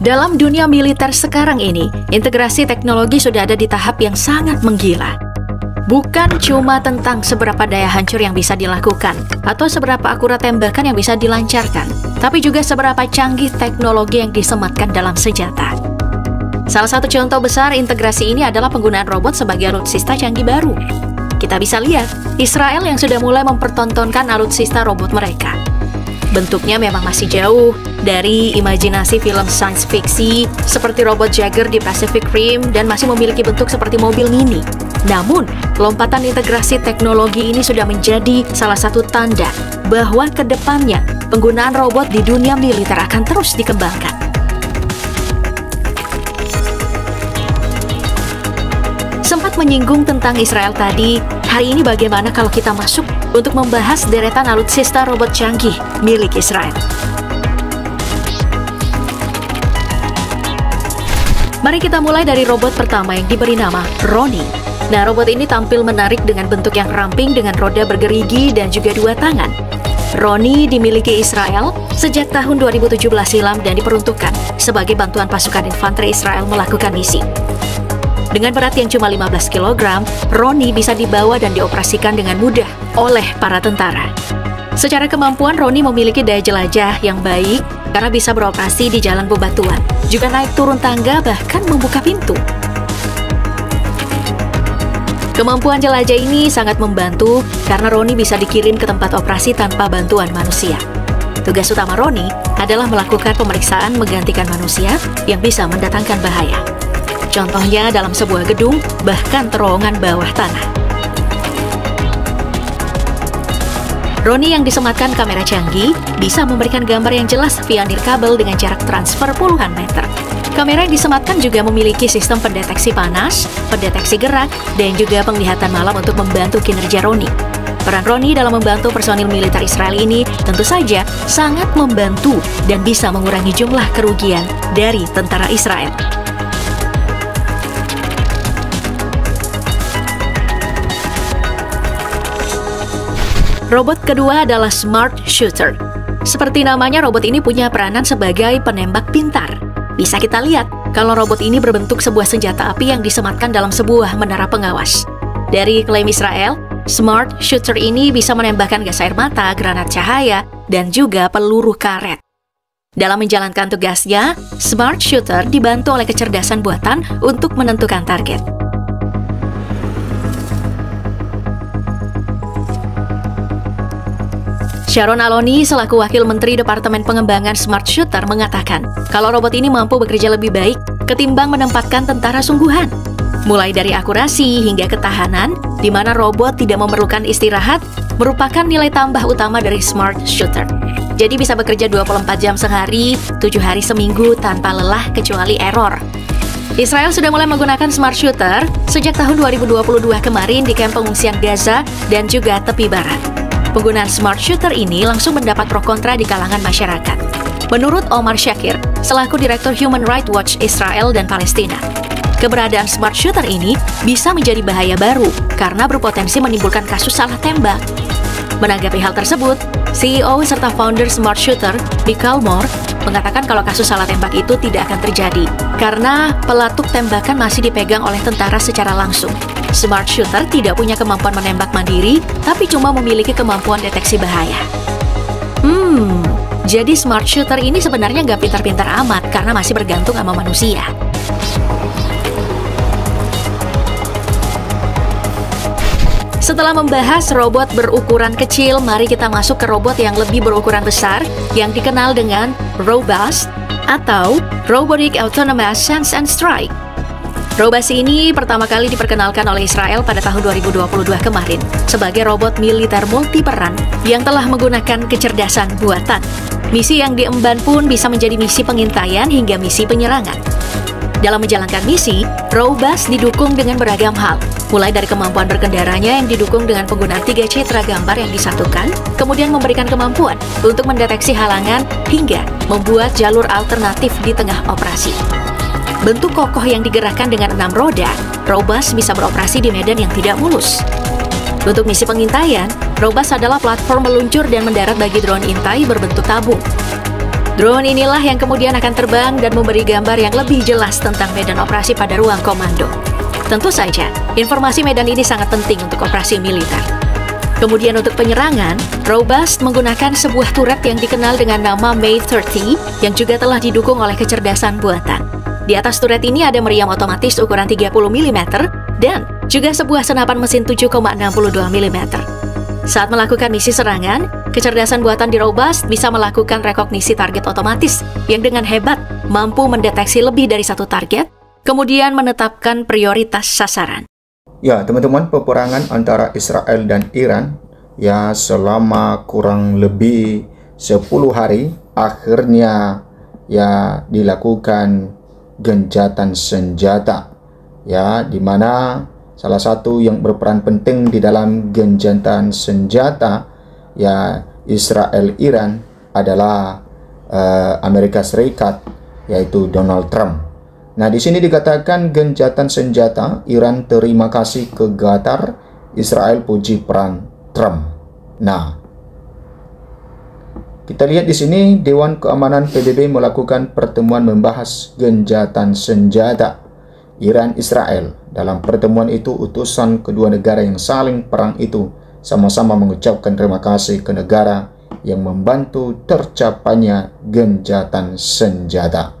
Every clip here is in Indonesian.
Dalam dunia militer sekarang ini, integrasi teknologi sudah ada di tahap yang sangat menggila. Bukan cuma tentang seberapa daya hancur yang bisa dilakukan, atau seberapa akurat tembakan yang bisa dilancarkan, tapi juga seberapa canggih teknologi yang disematkan dalam senjata. Salah satu contoh besar integrasi ini adalah penggunaan robot sebagai alutsista canggih baru. Kita bisa lihat, Israel yang sudah mulai mempertontonkan alutsista robot mereka. Bentuknya memang masih jauh dari imajinasi film science fiction seperti robot Jaeger di Pacific Rim dan masih memiliki bentuk seperti mobil mini. Namun, lompatan integrasi teknologi ini sudah menjadi salah satu tanda bahwa ke depannya penggunaan robot di dunia militer akan terus dikembangkan. Sempat menyinggung tentang Israel tadi, hari ini bagaimana kalau kita masuk untuk membahas deretan alutsista robot canggih milik Israel. Mari kita mulai dari robot pertama yang diberi nama Roni. Nah, robot ini tampil menarik dengan bentuk yang ramping dengan roda bergerigi dan juga dua tangan. Roni dimiliki Israel sejak tahun 2017 silam dan diperuntukkan sebagai bantuan pasukan infanteri Israel melakukan misi. Dengan berat yang cuma 15 kg, Roni bisa dibawa dan dioperasikan dengan mudah oleh para tentara. Secara kemampuan, Roni memiliki daya jelajah yang baik karena bisa beroperasi di jalan bebatuan, juga naik turun tangga, bahkan membuka pintu. Kemampuan jelajah ini sangat membantu karena Roni bisa dikirim ke tempat operasi tanpa bantuan manusia. Tugas utama Roni adalah melakukan pemeriksaan menggantikan manusia yang bisa mendatangkan bahaya. Contohnya dalam sebuah gedung, bahkan terowongan bawah tanah. Roni yang disematkan kamera canggih bisa memberikan gambar yang jelas via nirkabel dengan jarak transfer puluhan meter. Kamera yang disematkan juga memiliki sistem pendeteksi panas, pendeteksi gerak, dan juga penglihatan malam untuk membantu kinerja Roni. Peran Roni dalam membantu personil militer Israel ini tentu saja sangat membantu dan bisa mengurangi jumlah kerugian dari tentara Israel. Robot kedua adalah Smart Shooter. Seperti namanya, robot ini punya peranan sebagai penembak pintar. Bisa kita lihat kalau robot ini berbentuk sebuah senjata api yang disematkan dalam sebuah menara pengawas. Dari klaim Israel, Smart Shooter ini bisa menembakkan gas air mata, granat cahaya, dan juga peluru karet. Dalam menjalankan tugasnya, Smart Shooter dibantu oleh kecerdasan buatan untuk menentukan target. Sharon Aloni selaku Wakil Menteri Departemen Pengembangan Smart Shooter mengatakan kalau robot ini mampu bekerja lebih baik ketimbang menempatkan tentara sungguhan. Mulai dari akurasi hingga ketahanan, di mana robot tidak memerlukan istirahat, merupakan nilai tambah utama dari Smart Shooter. Jadi bisa bekerja 24 jam sehari, 7 hari seminggu tanpa lelah kecuali error. Israel sudah mulai menggunakan Smart Shooter sejak tahun 2022 kemarin di kamp pengungsian Gaza dan juga tepi barat. Penggunaan Smart Shooter ini langsung mendapat pro kontra di kalangan masyarakat. Menurut Omar Shakir, selaku Direktur Human Rights Watch Israel dan Palestina, keberadaan Smart Shooter ini bisa menjadi bahaya baru karena berpotensi menimbulkan kasus salah tembak. Menanggapi hal tersebut, CEO serta founder Smart Shooter, Michael Moore, mengatakan kalau kasus salah tembak itu tidak akan terjadi karena pelatuk tembakan masih dipegang oleh tentara secara langsung. Smart Shooter tidak punya kemampuan menembak mandiri, tapi cuma memiliki kemampuan deteksi bahaya. Jadi Smart Shooter ini sebenarnya nggak pintar-pintar amat karena masih bergantung sama manusia. Setelah membahas robot berukuran kecil, mari kita masuk ke robot yang lebih berukuran besar yang dikenal dengan Robust atau Robotic Autonomous Sense and Strike. Robust ini pertama kali diperkenalkan oleh Israel pada tahun 2022 kemarin sebagai robot militer multiperan yang telah menggunakan kecerdasan buatan. Misi yang diemban pun bisa menjadi misi pengintaian hingga misi penyerangan. Dalam menjalankan misi, Robust didukung dengan beragam hal, mulai dari kemampuan berkendaranya yang didukung dengan penggunaan 3 citra gambar yang disatukan, kemudian memberikan kemampuan untuk mendeteksi halangan hingga membuat jalur alternatif di tengah operasi. Bentuk kokoh yang digerakkan dengan 6 roda, Robust bisa beroperasi di medan yang tidak mulus. Untuk misi pengintaian, Robust adalah platform meluncur dan mendarat bagi drone intai berbentuk tabung. Drone inilah yang kemudian akan terbang dan memberi gambar yang lebih jelas tentang medan operasi pada ruang komando. Tentu saja, informasi medan ini sangat penting untuk operasi militer. Kemudian untuk penyerangan, Robust menggunakan sebuah turret yang dikenal dengan nama May 30 yang juga telah didukung oleh kecerdasan buatan. Di atas turret ini ada meriam otomatis ukuran 30 mm dan juga sebuah senapan mesin 7,62 mm. Saat melakukan misi serangan, kecerdasan buatan di Robust bisa melakukan rekognisi target otomatis yang dengan hebat mampu mendeteksi lebih dari satu target, kemudian menetapkan prioritas sasaran. Ya, teman-teman, peperangan antara Israel dan Iran ya selama kurang lebih 10 hari akhirnya ya dilakukan gencatan senjata, ya, di mana salah satu yang berperan penting di dalam gencatan senjata ya Israel-Iran adalah Amerika Serikat, yaitu Donald Trump. Nah, di sini dikatakan gencatan senjata, Iran terima kasih ke Qatar, Israel puji peran Trump. Nah, kita lihat di sini Dewan Keamanan PBB melakukan pertemuan membahas gencatan senjata Iran-Israel. Dalam pertemuan itu, utusan kedua negara yang saling perang itu sama-sama mengucapkan terima kasih ke negara yang membantu tercapainya gencatan senjata.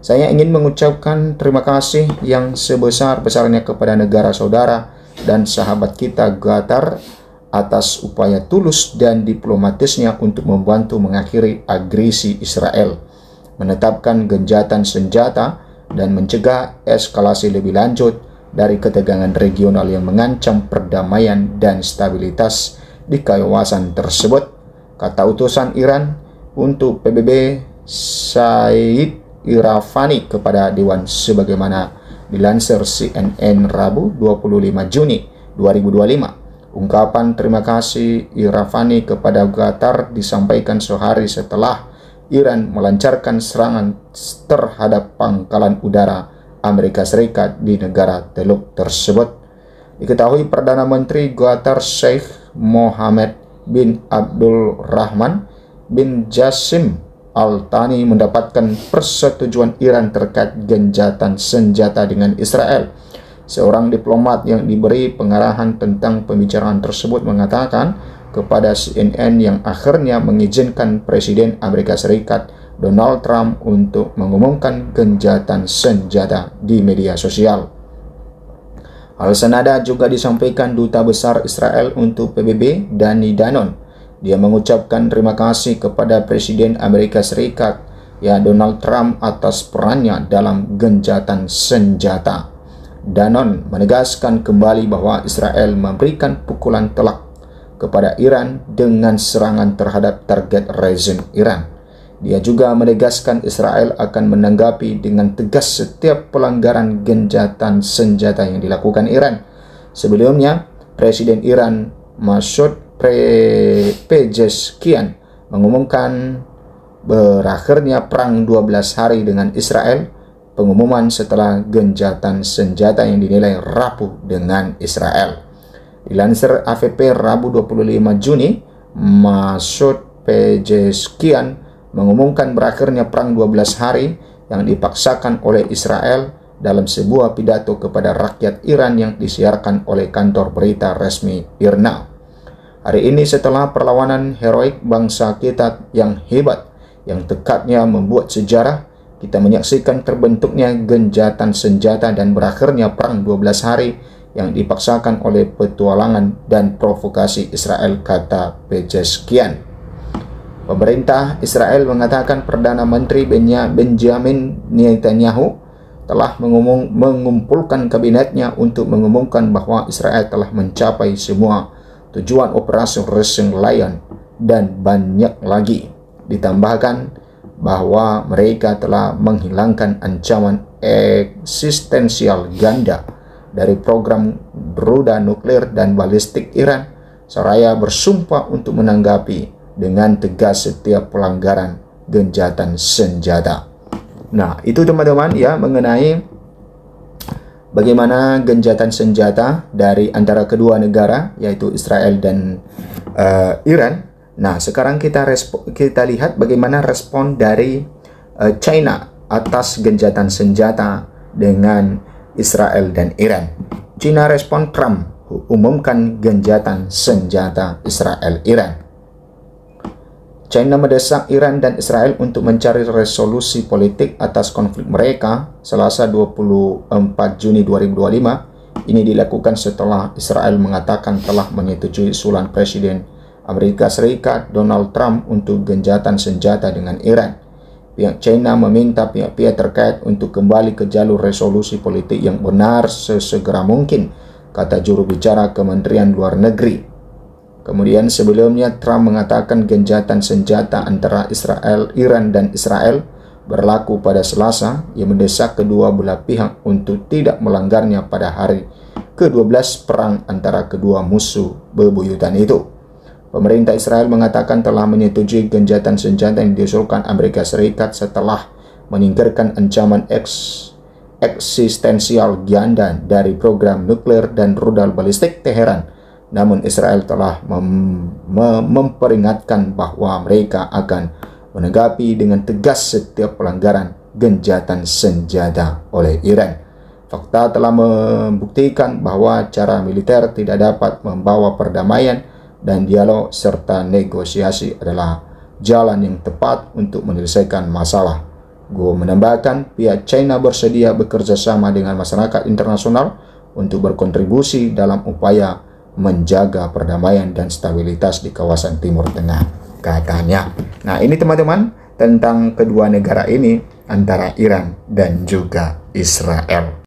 Saya ingin mengucapkan terima kasih yang sebesar-besarnya kepada negara saudara dan sahabat kita Qatar atas upaya tulus dan diplomatisnya untuk membantu mengakhiri agresi Israel, menetapkan gencatan senjata, dan mencegah eskalasi lebih lanjut dari ketegangan regional yang mengancam perdamaian dan stabilitas di kawasan tersebut, kata utusan Iran untuk PBB Said Irafani kepada Dewan, sebagaimana dilansir CNN Rabu 25 Juni 2025. Ungkapan terima kasih Irafani kepada Qatar disampaikan sehari setelah Iran melancarkan serangan terhadap pangkalan udara Amerika Serikat di negara Teluk tersebut. Diketahui Perdana Menteri Qatar Sheikh Mohammed bin Abdul Rahman bin Jassim Al Thani mendapatkan persetujuan Iran terkait gencatan senjata dengan Israel. Seorang diplomat yang diberi pengarahan tentang pembicaraan tersebut mengatakan kepada CNN yang akhirnya mengizinkan Presiden Amerika Serikat Donald Trump untuk mengumumkan gencatan senjata di media sosial. Hal senada juga disampaikan Duta Besar Israel untuk PBB, Dani Danon. Dia mengucapkan terima kasih kepada Presiden Amerika Serikat ya Donald Trump atas perannya dalam gencatan senjata. Danon menegaskan kembali bahwa Israel memberikan pukulan telak kepada Iran dengan serangan terhadap target rezim Iran. Dia juga menegaskan Israel akan menanggapi dengan tegas setiap pelanggaran gencatan senjata yang dilakukan Iran. Sebelumnya, Presiden Iran Masoud Pezeshkian mengumumkan berakhirnya perang 12 hari dengan Israel, pengumuman setelah gencatan senjata yang dinilai rapuh dengan Israel. Dilansir AFP Rabu 25 Juni, Masoud Pezeshkian mengumumkan berakhirnya perang 12 hari yang dipaksakan oleh Israel dalam sebuah pidato kepada rakyat Iran yang disiarkan oleh kantor berita resmi IRNA. Hari ini setelah perlawanan heroik bangsa kita yang hebat, yang tekadnya membuat sejarah, kita menyaksikan terbentuknya gencatan senjata dan berakhirnya perang 12 hari yang dipaksakan oleh petualangan dan provokasi Israel, kata Pezeshkian. Pemerintah Israel mengatakan Perdana Menteri Benjamin Netanyahu telah mengumpulkan kabinetnya untuk mengumumkan bahwa Israel telah mencapai semua tujuan operasi Rising Lion dan banyak lagi. Ditambahkan bahwa mereka telah menghilangkan ancaman eksistensial ganda dari program rudal nuklir dan balistik Iran, seraya bersumpah untuk menanggapi dengan tegas setiap pelanggaran gencatan senjata. Nah, itu teman-teman ya mengenai bagaimana gencatan senjata dari antara kedua negara, yaitu Israel dan Iran. Nah, sekarang kita lihat bagaimana respon dari China atas gencatan senjata dengan Israel dan Iran. China respon Trump umumkan gencatan senjata Israel-Iran. China mendesak Iran dan Israel untuk mencari resolusi politik atas konflik mereka. Selasa 24 Juni 2025, ini dilakukan setelah Israel mengatakan telah menyetujui usulan Presiden Amerika Serikat Donald Trump untuk gencatan senjata dengan Iran. Pihak China meminta pihak-pihak terkait untuk kembali ke jalur resolusi politik yang benar sesegera mungkin, kata juru bicara Kementerian Luar Negeri. Kemudian sebelumnya Trump mengatakan gencatan senjata antara Iran dan Israel berlaku pada Selasa. Ia mendesak kedua belah pihak untuk tidak melanggarnya pada hari ke-12 perang antara kedua musuh bebuyutan itu. Pemerintah Israel mengatakan telah menyetujui gencatan senjata yang diusulkan Amerika Serikat setelah menyingkirkan ancaman eksistensial ganda dari program nuklir dan rudal balistik Teheran. Namun Israel telah memperingatkan bahwa mereka akan menanggapi dengan tegas setiap pelanggaran gencatan senjata oleh Iran. Fakta telah membuktikan bahwa cara militer tidak dapat membawa perdamaian dan dialog serta negosiasi adalah jalan yang tepat untuk menyelesaikan masalah. Gue menambahkan, pihak China bersedia bekerja sama dengan masyarakat internasional untuk berkontribusi dalam upaya menjaga perdamaian dan stabilitas di kawasan Timur Tengah, katanya. Nah, ini teman-teman tentang kedua negara ini antara Iran dan juga Israel.